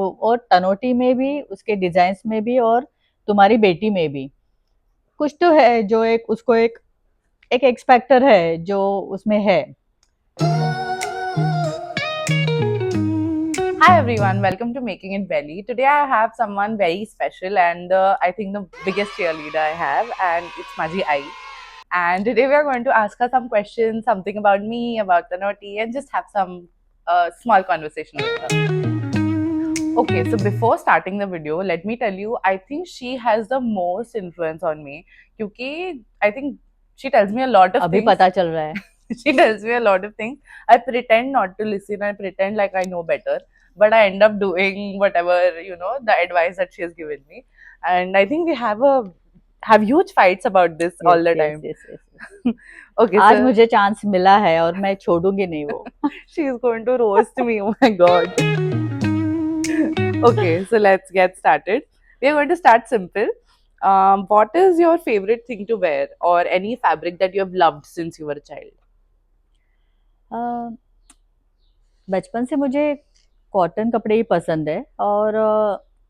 और तनोटी में भी, उसके डिजाइन्स में भी, और तुम्हारी बेटी में भी कुछ तो है जो एक उसको एक एक एक्सपेक्टर है जो उसमें है। Hi everyone, welcome to Making It Belly. Today I have someone very special and I think the biggest cheerleader I have, and it's Maji Ai. And today we are going to ask her some questions, something about me, about the naughty, and just have some small conversation with her. Okay, so before starting the video, let me tell you, I think she has the most influence on me. Because I think she tells me a lot of अभी things. पता चल रहा है। She tells me a lot of things. I pretend not to listen. I pretend like I know better, but I end up doing whatever the advice that she has given me. And I think we have huge fights about this yes all the yes time. Yes yes. Okay, आज so मुझे chance मिला है और मैं छोड़ूंगी नहीं वो। she is going to roast me. Oh my god. Okay, so let's get started. We are going to start simple. What is your favorite thing to wear, or any fabric that you have loved since you were a child? बचपन से मुझे cotton कपड़े ही पसंद है, और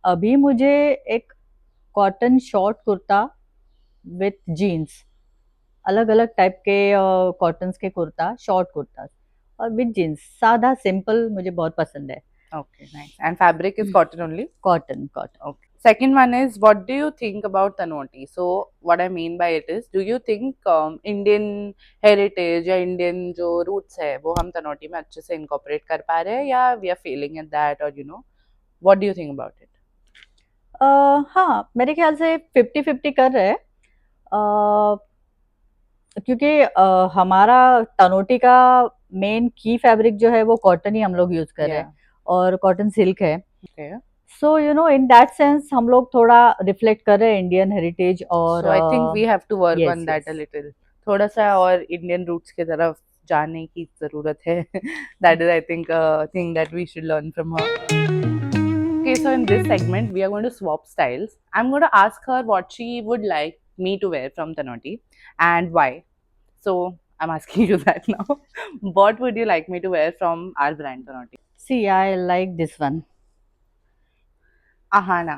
अभी मुझे एक cotton short kurta with jeans, अलग अलग टाइप के कॉटन्स के कुर्ता, शॉर्ट कुर्ता और विथ जीन्स, सादा सिंपल मुझे बहुत पसंद है। Okay, nice. And fabric is cotton only? Cotton cotton. Okay. Second one is, what do you think about Tanoti? So what I mean by it is, do you think Indian heritage या Indian जो roots है वो हम तनोटी में अच्छे से incorporate कर पा रहे हैं, या we are failing at that, or what do you think about it? हाँ, मेरे ख्याल से 50-50 कर रहे हैं। क्योंकि हमारा तनोटी का मेन की फैब्रिक जो है वो कॉटन ही हम लोग यूज कर रहे हैं, Yeah. और कॉटन सिल्क है। Okay. So in that sense हम लोग थोड़ा रिफ्लेक्ट कर रहे हैं इंडियन हेरिटेज। और So I think we have to work yes on that a yes. little. थोड़ा सा और Indian roots की तरफ जाने की जरूरत है. That is, I think, a thing that we should learn from her. Okay, so in this segment, we are going to swap styles. I'm going to ask her what she would like me to wear from Tanoti and why. So I'm asking you that now. What would you like me to wear from our brand Tanoti? See I like this one. Ahana.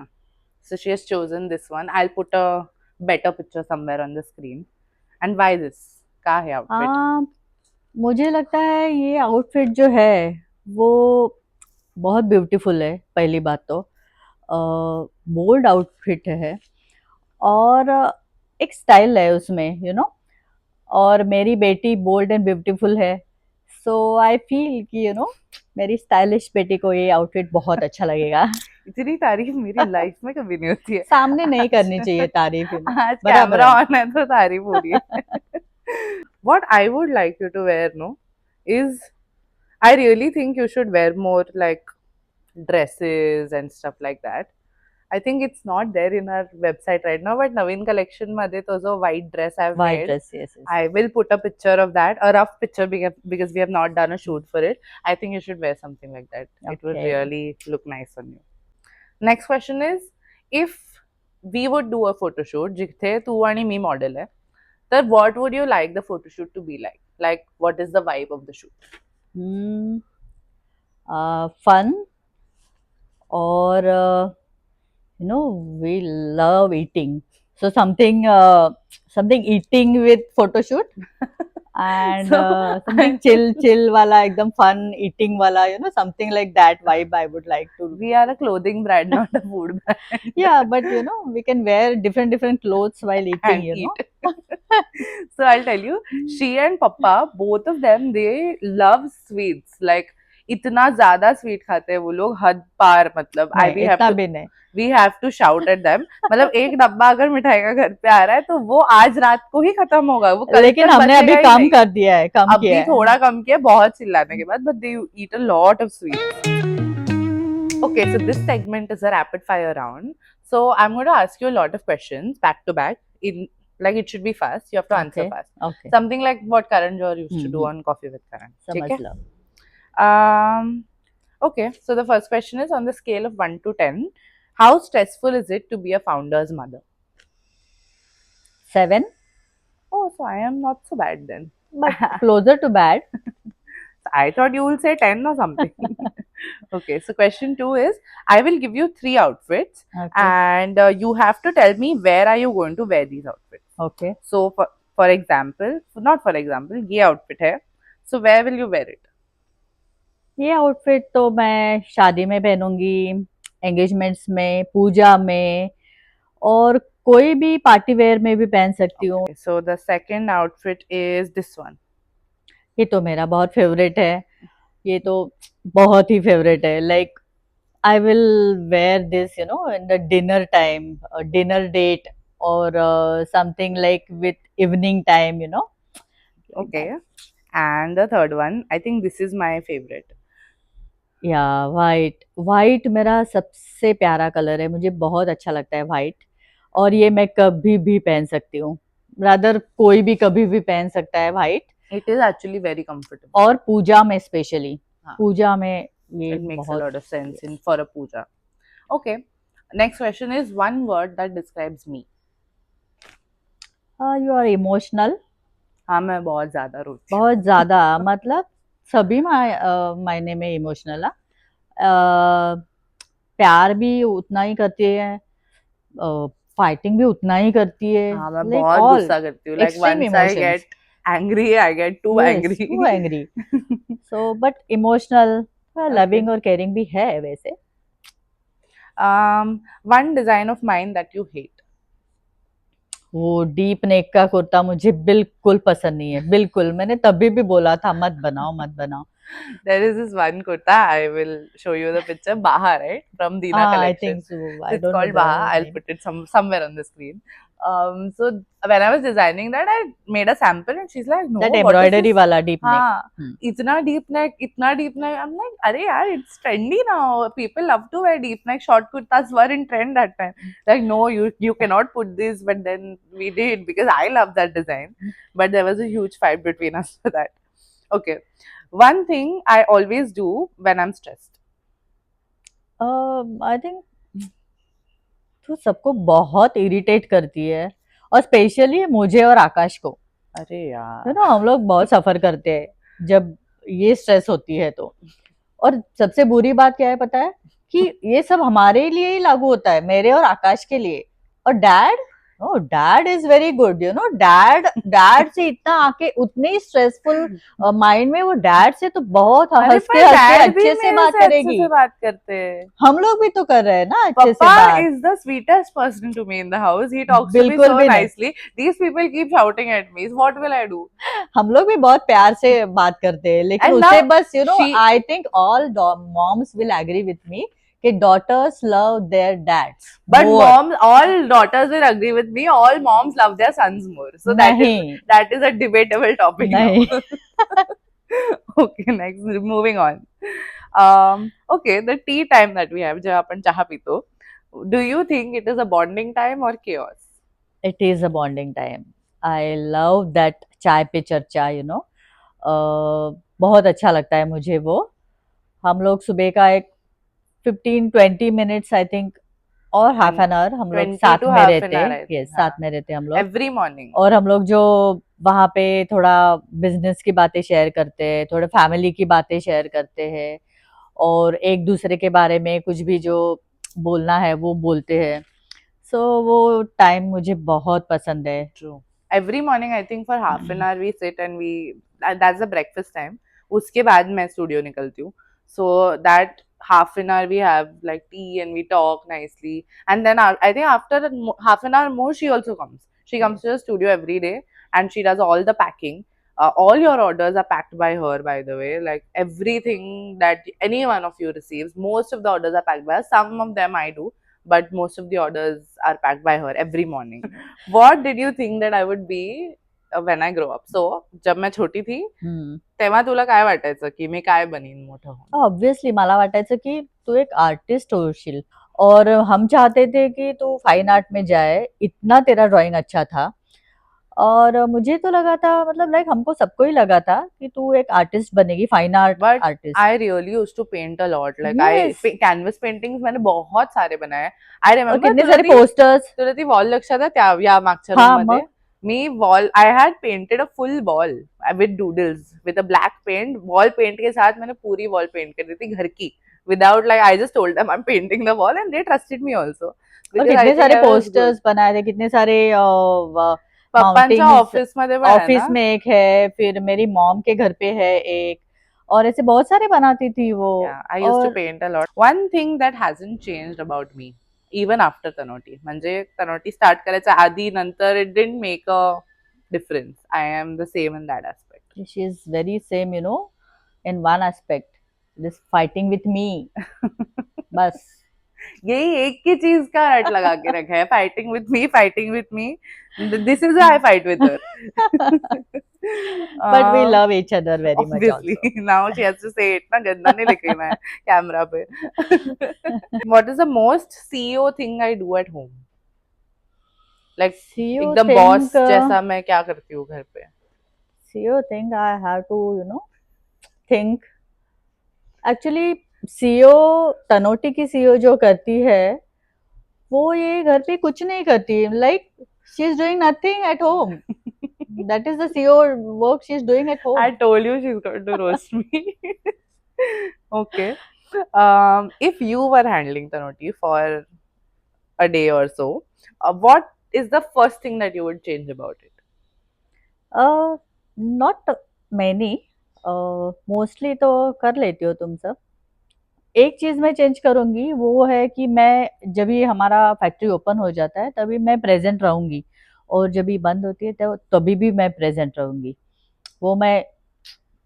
So she has chosen this one. I'll put a better picture somewhere on the screen. And why this? का है outfit? मुझे लगता है ये outfit जो है वो बहुत ब्यूटीफुल है। पहली बात तो बोल्ड आउटफिट है, और एक स्टाइल है उसमें, और मेरी बेटी बोल्ड एंड ब्यूटीफुल है। सो आई फील कि मेरी स्टाइलिश बेटी को ये आउटफिट बहुत अच्छा लगेगा। इतनी तारीफ मेरी लाइफ में कभी नहीं होती है. सामने नहीं करनी आज चाहिए तारीफ, आज बराबर कैमरा है ना। ऑन है तो तारीफ हो रही है. What I would like you to wear, no, is I really think you should wear more like dresses and stuff like that. I think it's not there in our website right now, but Naveen collection मध्ये तो जो white dress I've white made, dress, yes yes. I will put a picture of that, a rough picture, because we have not done a shoot for it. I think you should wear something like that. It would okay. really look nice on you. Next question is, if we would do a photo shoot, जिथे तू आणि मी model है, then what would you like the photo shoot to be like? Like, what is the vibe of the shoot? Fun, और we love eating, so something eating with photo shoot, and So, something chill वाला, एकदम fun eating वाला, something like that vibe I would like to. we are a clothing brand, not a food brand. Yeah, but we can wear different clothes while eating, And eat. So I'll tell you, she and Papa, both of them, they love sweets. Like, इतना ज़्यादा sweet खाते हैं वो लोग, हद पार. मतलब नहीं, इतना भी नहीं। we have to shout at them. मतलब एक डब्बा अगर मिठाई का घर पे आ रहा है तो वो आज रात को ही खत्म होगा, वो कल लेकिन तक हमने अभी बचेगा ही कम नहीं. कर दिया है, कम किया अभी है। थोड़ा कम किया बहुत चिल्लाने के बाद, but they eat a lot of sweets. Okay, so this segment is a rapid fire round. So I'm going to ask you a lot of questions back to back. In like, it should be fast. You have to answer okay fast. Okay, Something like what Karan Johar used to do hmm, on Coffee with Karan. समझ ठीक है? लो। Okay, so the first question is, on the scale of 1 to 10, how stressful is it to be a founder's mother? 7, Oh, so I am not so bad then. but closer to bad. I thought you will say 10 or something. Okay, so question 2 is, I will give you 3 outfits Okay. and you have to tell me where are you going to wear these outfits. Okay. So for example, not for example, ये outfit है. So where will you wear it? ये outfit तो मैं शादी में पहनूंगी, engagements में, पूजा में, और कोई भी पार्टी वेयर में भी पहन सकती हूँ। Okay, so the second outfit is this one. ये तो मेरा बहुत फेवरेट है, ये तो बहुत ही फेवरेट है। Like I will wear this you know in the dinner time, dinner date, और something like with evening time, you know. Okay, and the third one, I think this is my favorite. या white, white मेरा सबसे प्यारा colour है, मुझे बहुत अच्छा लगता है वाइट, और ये मैं कभी भी पहन सकती हूँ, रादर कोई भी कभी भी पहन सकता है white. It is actually very comfortable. और पूजा में स्पेशली, हाँ. पूजा में ये It makes a बहुत lot of sense in for a puja. Okay, next question is one word that describes me. You are emotional. हाँ, मैं बहुत ज्यादा रोती हूँ. बहुत ज्यादा, मतलब सभी मायने में इमोशनल है। प्यार भी उतना ही करती है, फाइटिंग भी उतना ही करती है, हाँ, मैं लाइक बहुत ऑल गुस्सा करती हूँ. Like extreme once I emotions. get angry, I get too yes, angry. Too angry. So but emotional, loving और केयरिंग भी है वैसे। One design of mine that you hate. वो डीप नेक का कुर्ता मुझे बिल्कुल पसंद नहीं है, बिल्कुल। मैंने तभी भी बोला था मत बनाओ, मत बनाओ। There is this one kurta. I will show you the picture. Baha, right? From Dina हाँ, आई collection. Think so, I It's don't know called the Baha. I'll name. put it somewhere on the screen. So when I was designing that, I made a sample, and she's like, "No, that what is embroidery this? वाला deep neck. हाँ, इतना deep neck, इतना deep neck." I'm like, "अरे यार, it's trendy now. People love to wear deep neck. Short kurtas were in trend that time." Like, no, you cannot put this. But then we did because I love that design. But there was a huge fight between us for that. Okay. One thing I always do when I'm stressed. I think तो सबको बहुत irritate करती है, और specially मुझे और आकाश को। अरे यार, है ना, हम लोग बहुत सफर करते हैं जब ये स्ट्रेस होती है तो। और सबसे बुरी बात क्या है पता है, कि ये सब हमारे लिए ही लागू होता है, मेरे और आकाश के लिए। और dad, oh dad is very good, you know, dad dad से इतना आके उतनी स्ट्रेसफुल माइंड में, वो डैड से तो बहुत अरे हंसते पर हंसते डैड भी अच्छे से मेरे बात से अच्छे करेगी। से बात करते हैं. हम लोग भी तो कर रहे हैं ना अच्छे से Papa बात। is the sweetest person to me in the house. He talks to me बिल्कुल so भी नहीं, nicely. These people keep shouting at me. So what will I do? हम लोग भी बहुत प्यार से बात करते हैं, लेकिन And उसे now बस you know, she, I think all moms will agree with me कि daughters love their dads but मोर। moms, all daughters will agree with me. All moms love their sons more. So नहीं, that is a debatable topic नहीं। now. Okay, next, moving on. Okay, the tea time that we have, जब अपन चाह पीतो, do you think it is a bonding time or chaos? It is a bonding time. I love that चाय पे चर्चा, you know. बहुत अच्छा लगता है मुझे वो। हम लोग सुबह का एक 15-20 मिनट्स आई थिंक, और हाफ एन आवर हम लोग 20 साथ to में half an रहते hour, हैं। I yes, think. साथ हाँ. में रहते हैं हम लोग। Every morning. और हम लोग जो वहाँ पे थोड़ा बिजनेस की बातें शेयर करते हैं, थोड़े फैमिली की बातें शेयर करते हैं, और एक दूसरे के बारे में कुछ भी जो बोलना है वो बोलते हैं। सो वो टाइम मुझे बहुत पसंद है। True. Every morning, I think for half an hour we sit and that's the breakfast time. उसके बाद मैं studio निकलती हूँ. So that half an hour we have like tea and we talk nicely. And then I think after half an hour more, she also comes. She comes to the studio every day and she does all the packing. All your orders are packed by her, by the way. Like everything that any one of you receives, most of the orders are packed by her. Some of them I do, but most of the orders are packed by her every morning. What did you think that I would be when I grow up? So जब मैं छोटी थी तेव्हा तुला काय वाटायचं की मी काय बनीन मोठं होऊन? ऑब्वियसली मला वाटायचं की तू एक आर्टिस्ट होशील, और हम चाहते थे कि तू फाइन आर्ट में जाए, इतना तेरा ड्राइंग अच्छा था। और मुझे तो लगा था, मतलब लाइक हमको सबको ही लगा था कि तू एक आर्टिस्ट बनेगी, fine art But artist. I really used to paint a lot. Like yes, canvas paintings मैंने बहुत सारे बनाए. I और remember कितने सारे पोस्टर्स। तुला ती वॉल लक्षात आहे त्या या मागच्या हाँ, रूम मध्ये? मग I had painted a full wall with doodles with a black paint. Wall paint के साथ मैंने पूरी wall paint कर दी थी घर की. Without like I just told them I'm painting the wall and they trusted me also और because I कितने think सारे I was good. पोस्टर्स बनाए थे, कितने सारे पप्पांच्या माउंटिंग्स ऑफिस मध्ये पण आहे ऑफिस ना. में एक है, फिर मेरी मॉम के घर पे है एक, और ऐसे बहुत सारे बनाती थी वो. Yeah, I used to और paint a lot. One thing that hasn't changed about me, even after Tanoti, म्हणजे Tanoti start करायच्या आधी नंतर it didn't make a difference. I am the same in that aspect. she is very same, in one aspect, this fighting with me. बस. यही एक ही चीज का रट लगा के रखा है, fighting with me, fighting with me. This is I fight with her. But we love each other very much Obviously, also. now she has to say it. ना गंदा नहीं लिखे मैं कैमरा पे. What is the most CEO thing I do at home? Like CEO एकदम boss जैसा मैं क्या करती हूँ घर पे? CEO thing I have to, think. Actually, CEO, तनोटी की सीईओ जो करती है, वो ये घर पे कुछ नहीं करती. Like she is doing nothing at home. That is the CEO work she is doing at home. I told you she's going to roast me. Okay. If you were handling Tanoti for a day or so, what is the first thing that you would change about it? Not many. Mostly तो कर लेती हो तुम सब. एक चीज मैं change करूंगी, वो है कि मैं जब ये हमारा फैक्ट्री ओपन हो जाता है तभी मैं प्रेजेंट रहूंगी, और जब ये बंद होती है तो तभी भी मैं प्रेजेंट रहूंगी. वो मैं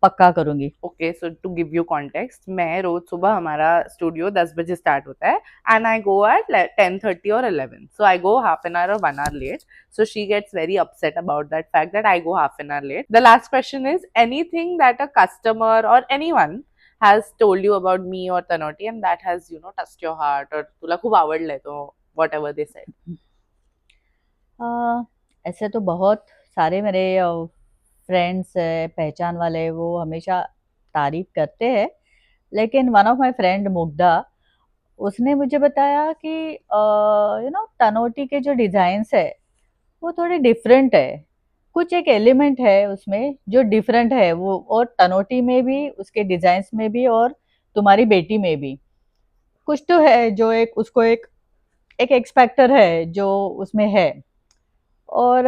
पक्का करूंगी. Okay, so to give you context, मैं रोज सुबह हमारा स्टूडियो 10 बजे स्टार्ट होता है and I go at 10:30 or 11. So I go half an hour or 1 hour late. So she gets very upset about that fact that I go half an hour late. The last question is anything that a customer or anyone has told you about me or Tanoti and that has touched your heart or तुला खूप आवडलंय तो whatever they said. ऐसे तो बहुत सारे मेरे friends है, पहचान वाले, वो हमेशा तारीफ करते हैं. लेकिन one of my friend Mugdha, उसने मुझे बताया कि तनोटी के जो डिजाइन्स है वो थोड़े डिफरेंट है. कुछ एक एलिमेंट है उसमें जो डिफरेंट है वो, और तनोटी में भी, उसके डिजाइन्स में भी, और तुम्हारी बेटी में भी कुछ तो है जो एक उसको एक एक एक्सपेक्टर है जो उसमें है. और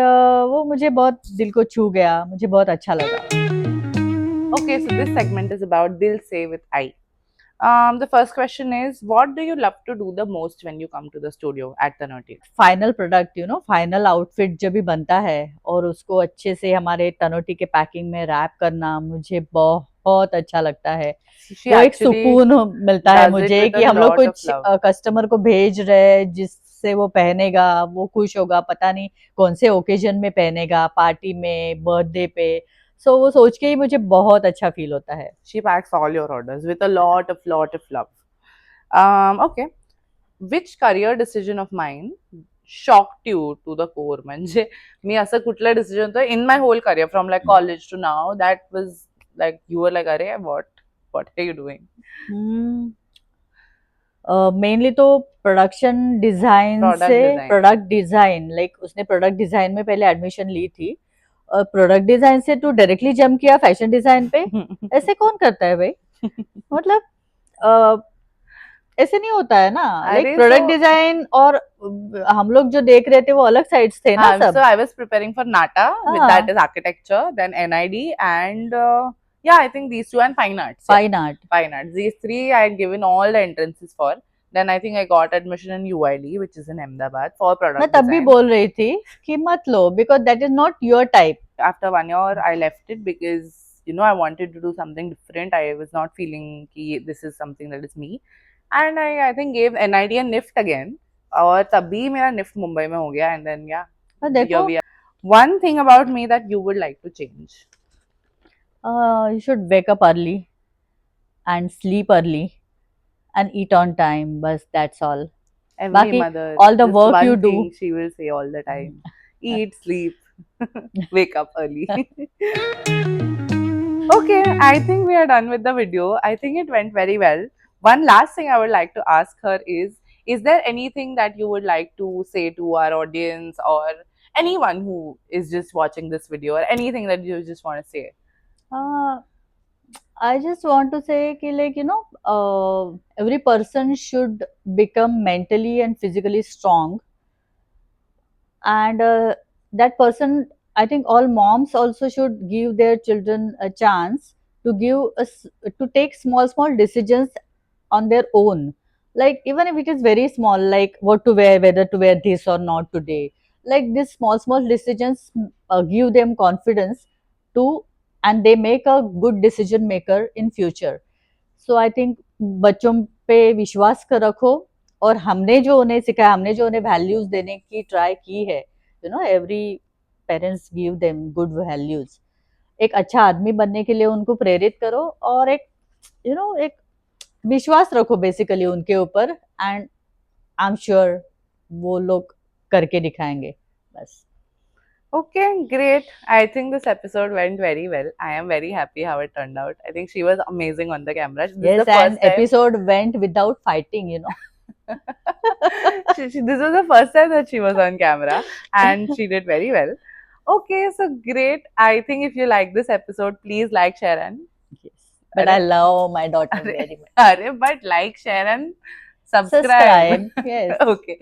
वो मुझे बहुत दिल को छू गया, मुझे बहुत अच्छा लगा. Okay, so this segment is about Dil Se with I. The first question is, what do you love to do the most when you come to the studio at Tanoti? Final product, final outfit जब भी बनता है और उसको अच्छे से हमारे तनोटी के पैकिंग में रैप करना मुझे बहुत अच्छा लगता है. She वो एक actually सुकून मिलता है does it मुझे with कि a हम लोग lot of कुछ love. कस्टमर को भेज रहे हैं जिससे वो पहनेगा, वो खुश होगा, पता नहीं कौन से ओकेजन में पहनेगा, पार्टी में, बर्थडे पे. सो वो सोच के ही मुझे बहुत अच्छा फील होता है. She packs all your orders with a lot of love. Okay. Which career decision of mine shocked you to the core? म्हणजे मी असं कुठलं डिसिजन होतं in my whole career from like college to now that was like you were like अरे what are you doing? Mainly तो production design Product से, design. Product design, like उसने product design में पहले एडमिशन ली थी, और product design से तू डायरेक्टली जंप किया फैशन डिजाइन पे. ऐसे कौन करता है भाई? मतलब ऐसे नहीं होता है ना. लाइक अरे प्रोडक्ट so डिजाइन और हम लोग जो देख रहे थे वो अलग साइड्स थे ना सब. so I was preparing for NATA with हाँ, that is architecture, then NID and yeah, I think these two and fine arts. Yeah. Fine art. Fine arts. These three I had given all the entrances for. Then I think I got admission in UID, which is in Ahmedabad, for product मैं तब भी design. बोल रही थी कि मत लो, because that is not your type. After 1 year, I left it because I wanted to do something different. I was not feeling कि this is something that is me, and I think gave NID and NIFT again. और तभी मेरा NIFT Mumbai में हो गया, and then yeah, और here देखो, we are. One thing about me that you would like to change. you should wake up early and sleep early and eat on time. Bas, that's all. Every Baki, mother, all the just work one you do. thing she will say all the time: eat, sleep, wake up early. Okay, I think we are done with the video. I think it went very well. One last thing I would like to ask her is there anything that you would like to say to our audience or anyone who is just watching this video, or anything that you just want to say? Uh, I just want to say कि like every person should become mentally and physically strong, and that person, I think all moms also should give their children a chance to to take small decisions on their own, like even if it is very small, like what to wear, whether to wear this or not today, like these small decisions give them confidence to, and they make a good decision maker in future. So I think बच्चों पे विश्वास कर रखो, और हमने जो उन्हें सिखाया, हमने जो उन्हें वैल्यूज देने की ट्राई की है, every parents give them good values. एक अच्छा आदमी बनने के लिए उनको प्रेरित करो, और एक एक विश्वास रखो बेसिकली उनके ऊपर, एंड आई एम श्योर वो लोग करके दिखाएंगे। बस। Okay, great. I think this episode went very well. I am very happy how it turned out. I think she was amazing on the camera. This is Yes, the and first time. episode went without fighting, This was the first time that she was on camera, and she did very well. Okay, so great. I think if you like this episode, please like, share, and Yes. But I Arre- love my daughter Arre- very much. Arre, but like, share, and subscribe. Subscribe. Yes. Okay.